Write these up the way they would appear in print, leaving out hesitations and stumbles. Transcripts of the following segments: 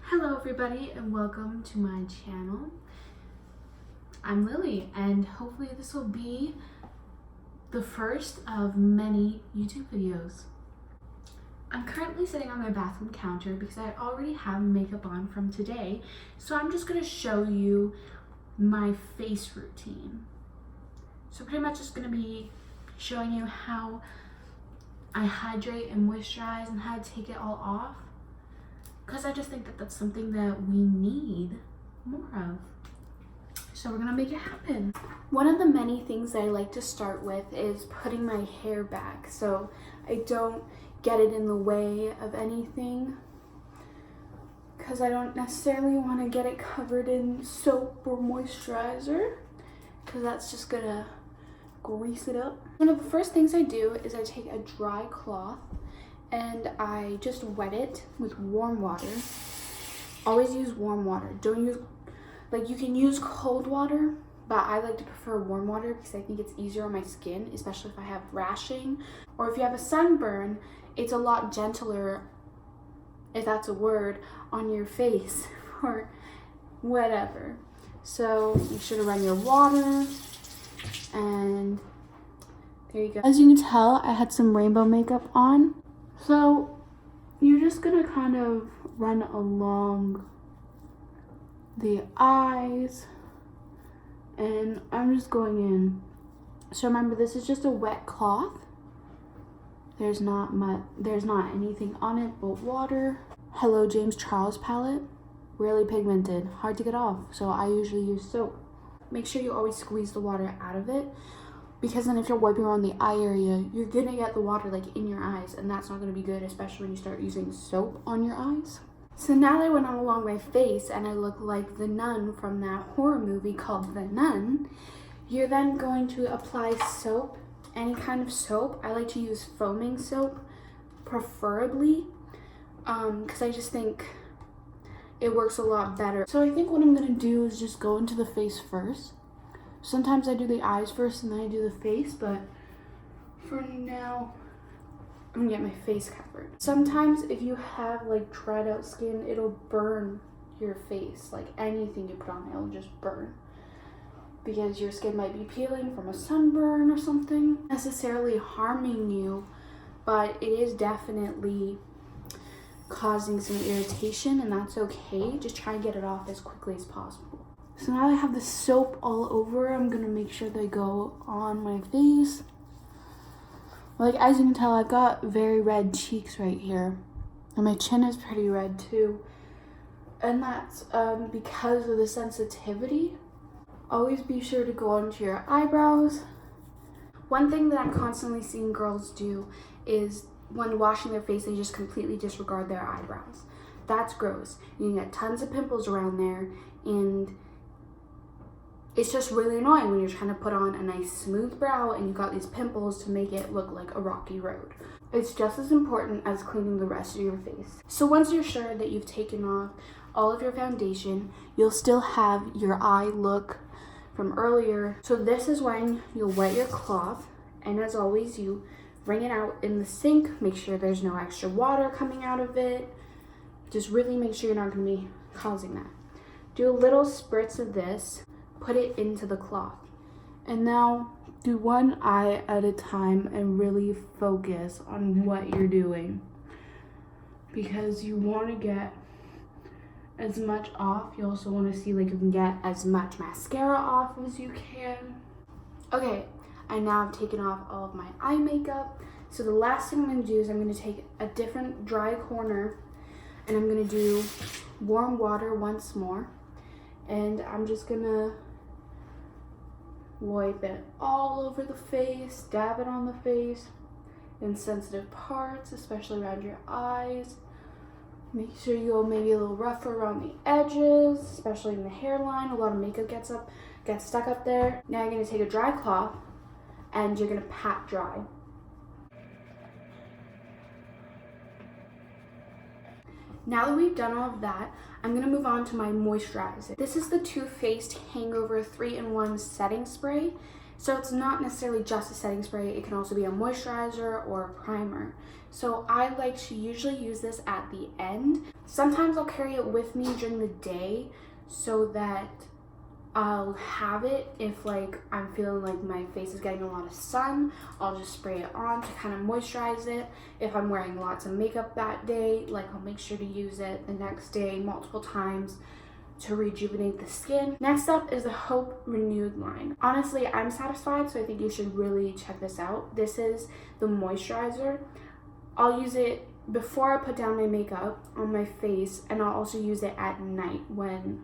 Hello everybody and welcome to my channel. I'm Lily and hopefully this will be the first of many YouTube videos. I'm currently sitting on my bathroom counter because I already have makeup on from today, so I'm just going to show you my face routine. So pretty much just going to be showing you how I hydrate and moisturize and how to take it all off, because I just think that that's something that we need more of. So we're gonna make it happen. One of the many things that I like to start with is putting my hair back so I don't get it in the way of anything, because I don't necessarily want to get it covered in soap or moisturizer, because that's just gonna grease it up. One of the first things I do is I take a dry cloth and I just wet it with warm water. Always use warm water. Don't use, you can use cold water, but I like to prefer warm water because I think it's easier on my skin, especially if I have rashing or if you have a sunburn. It's a lot gentler, if that's a word, on your face or whatever. So make sure to run your water, and there you go. As you can tell, I had some rainbow makeup on. So you're just gonna kind of run along the eyes, and I'm just going in. So remember, this is just a wet cloth. There's not anything on it but water. Hello James Charles palette, really pigmented, hard to get off, so I usually use soap. Make sure you always squeeze the water out of it, because then if you're wiping around the eye area, you're gonna get the water in your eyes, and that's not gonna be good, especially when you start using soap on your eyes. So now that I went all along my face and I look like the nun from that horror movie called The Nun, you're then going to apply soap, any kind of soap. I like to use foaming soap, preferably, because I just think it works a lot better. So I think what I'm gonna do is just go into the face first. Sometimes I do the eyes first and then I do the face, but for now, I'm gonna get my face covered. Sometimes if you have dried out skin, it'll burn your face. Anything you put on, it'll just burn, because your skin might be peeling from a sunburn or something. Not necessarily harming you, but it is definitely causing some irritation, and that's okay. Just try and get it off as quickly as possible. So now I have the soap all over, I'm gonna make sure they go on my face. As you can tell, I've got very red cheeks right here, and my chin is pretty red too, and that's because of the sensitivity. Always be sure to go onto your eyebrows. One thing that I'm constantly seeing girls do is when washing their face, they just completely disregard their eyebrows. That's gross. You can get tons of pimples around there, and it's just really annoying when you're trying to put on a nice smooth brow and you got these pimples to make it look like a rocky road. It's just as important as cleaning the rest of your face. So once you're sure that you've taken off all of your foundation, you'll still have your eye look from earlier. So this is when you'll wet your cloth, and as always, you wring it out in the sink. Make sure there's no extra water coming out of it. Just really make sure you're not going to be causing that. Do a little spritz of this. Put it into the cloth, and now do one eye at a time and really focus on what you're doing, because you want to get as much off. You also want to see you can get as much mascara off as you can. Okay, I now have taken off all of my eye makeup, so the last thing I'm going to do is I'm going to take a different dry corner and I'm going to do warm water once more, and I'm just going to wipe it all over the face, dab it on the face, in sensitive parts, especially around your eyes. Make sure you go maybe a little rougher around the edges, especially in the hairline. A lot of makeup gets stuck up there. Now you're going to take a dry cloth and you're going to pat dry. Now that we've done all of that, I'm going to move on to my moisturizer. This is the Too Faced Hangover 3-in-1 setting spray. So it's not necessarily just a setting spray, it can also be a moisturizer or a primer. So I like to usually use this at the end. Sometimes I'll carry it with me during the day so that I'll have it if like I'm feeling like my face is getting a lot of sun. I'll just spray it on to kind of moisturize it. If I'm wearing lots of makeup that day, like I'll make sure to use it the next day multiple times to rejuvenate the skin. Next up is the Hope Renewed line. Honestly, I'm satisfied, so I think you should really check this out. This is the moisturizer. I'll use it before I put down my makeup on my face, and I'll also use it at night when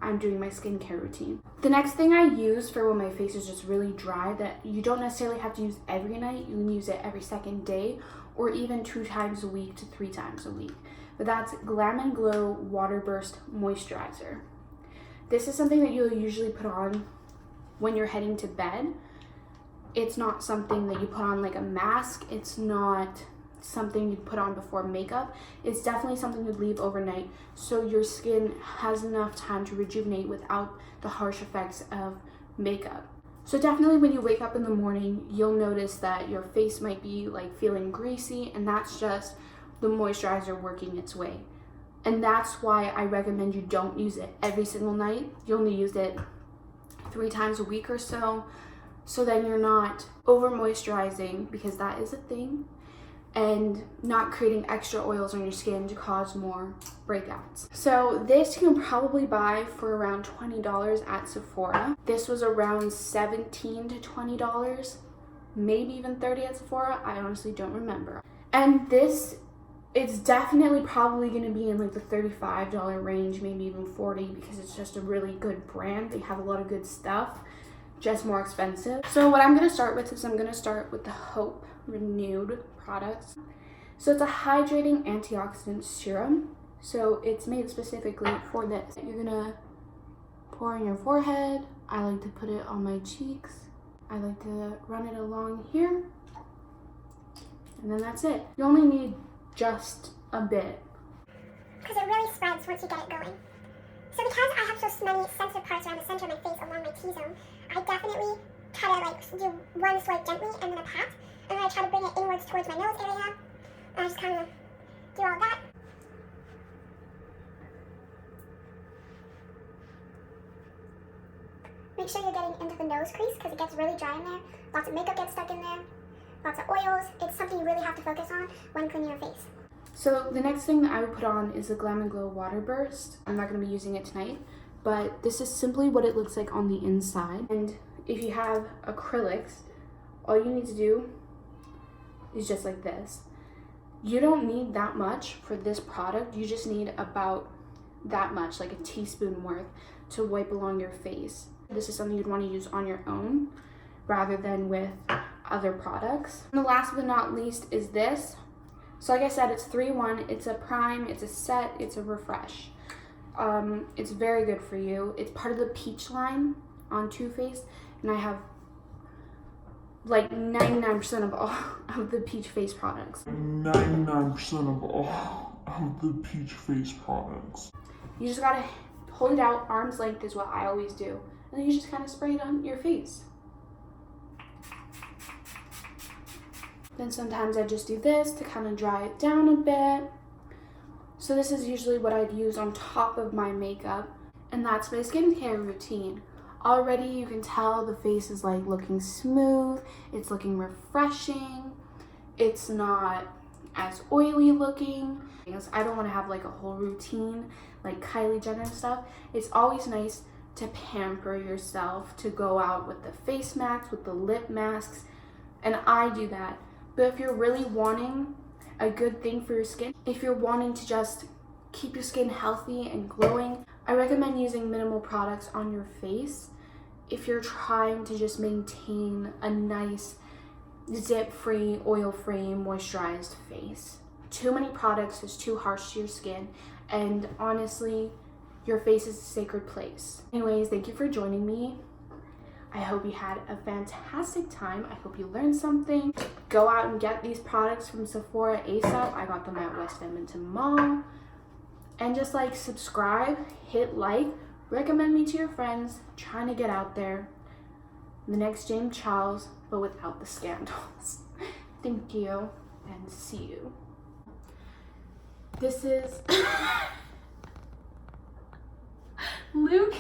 I'm doing my skincare routine. The next thing I use for when my face is just really dry, that you don't necessarily have to use every night, you can use it every second day or even 2 times a week to 3 times a week. But that's Glam & Glow Water Burst Moisturizer. This is something that you'll usually put on when you're heading to bed. It's not something that you put on like a mask. It's not something you'd put on before makeup. It's definitely something you'd leave overnight so your skin has enough time to rejuvenate without the harsh effects of makeup. So definitely when you wake up in the morning, you'll notice that your face might be like feeling greasy, and that's just the moisturizer working its way. And that's why I recommend you don't use it every single night. You only use it 3 times a week or so then you're not over moisturizing, because that is a thing, and not creating extra oils on your skin to cause more breakouts. So this you can probably buy for around $20 at Sephora. This was around $17 to $20, maybe even $30 at Sephora. I honestly don't remember. And this, it's definitely probably going to be in like the $35 range, maybe even $40, because it's just a really good brand. They have a lot of good stuff, just more expensive. So what I'm going to start with is I'm going to start with the Hope Renewed products. So it's a hydrating antioxidant serum. So it's made specifically for this. You're gonna pour on your forehead. I like to put it on my cheeks. I like to run it along here. And then that's it. You only need just a bit. Because it really spreads once you get it going. So because I have so many sensitive parts around the center of my face along my T-zone, I definitely try to like do one swipe gently and then a pat. And then I try to bring it inwards towards my nose area. And I just kind of do all that. Make sure you're getting into the nose crease because it gets really dry in there. Lots of makeup gets stuck in there. Lots of oils. It's something you really have to focus on when cleaning your face. So the next thing that I would put on is the Glam & Glow Water Burst. I'm not going to be using it tonight, but this is simply what it looks like on the inside. And if you have acrylics, all you need to do is just like this. You don't need that much for this product. You just need about that much, like a teaspoon worth, to wipe along your face. This is something you'd want to use on your own rather than with other products. And the last but not least is this. So like I said, it's 3-in-1. It's a prime, it's a set, it's a refresh. It's very good for you. It's part of the Peach line on Too Faced, and I have like 99% of all of the Peach Face products. 99% of all of the Peach Face products. You just gotta hold it out, arm's length is what I always do. And then you just kind of spray it on your face. Then sometimes I just do this to kind of dry it down a bit. So this is usually what I'd use on top of my makeup. And that's my skincare routine. Already you can tell the face is like looking smooth, it's looking refreshing, it's not as oily looking. I don't want to have like a whole routine like Kylie Jenner and stuff. It's always nice to pamper yourself, to go out with the face masks, with the lip masks, and I do that. But if you're really wanting a good thing for your skin, if you're wanting to just keep your skin healthy and glowing, I recommend using minimal products on your face if you're trying to just maintain a nice zit-free, oil-free, moisturized face. Too many products is too harsh to your skin, and honestly, your face is a sacred place. Anyways, thank you for joining me. I hope you had a fantastic time. I hope you learned something. Go out and get these products from Sephora ASAP. I got them at West Edmonton Mall. And just like subscribe, hit like, recommend me to your friends, trying to get out there. The next James Charles, but without the scandals. Thank you, and see you. This is Luke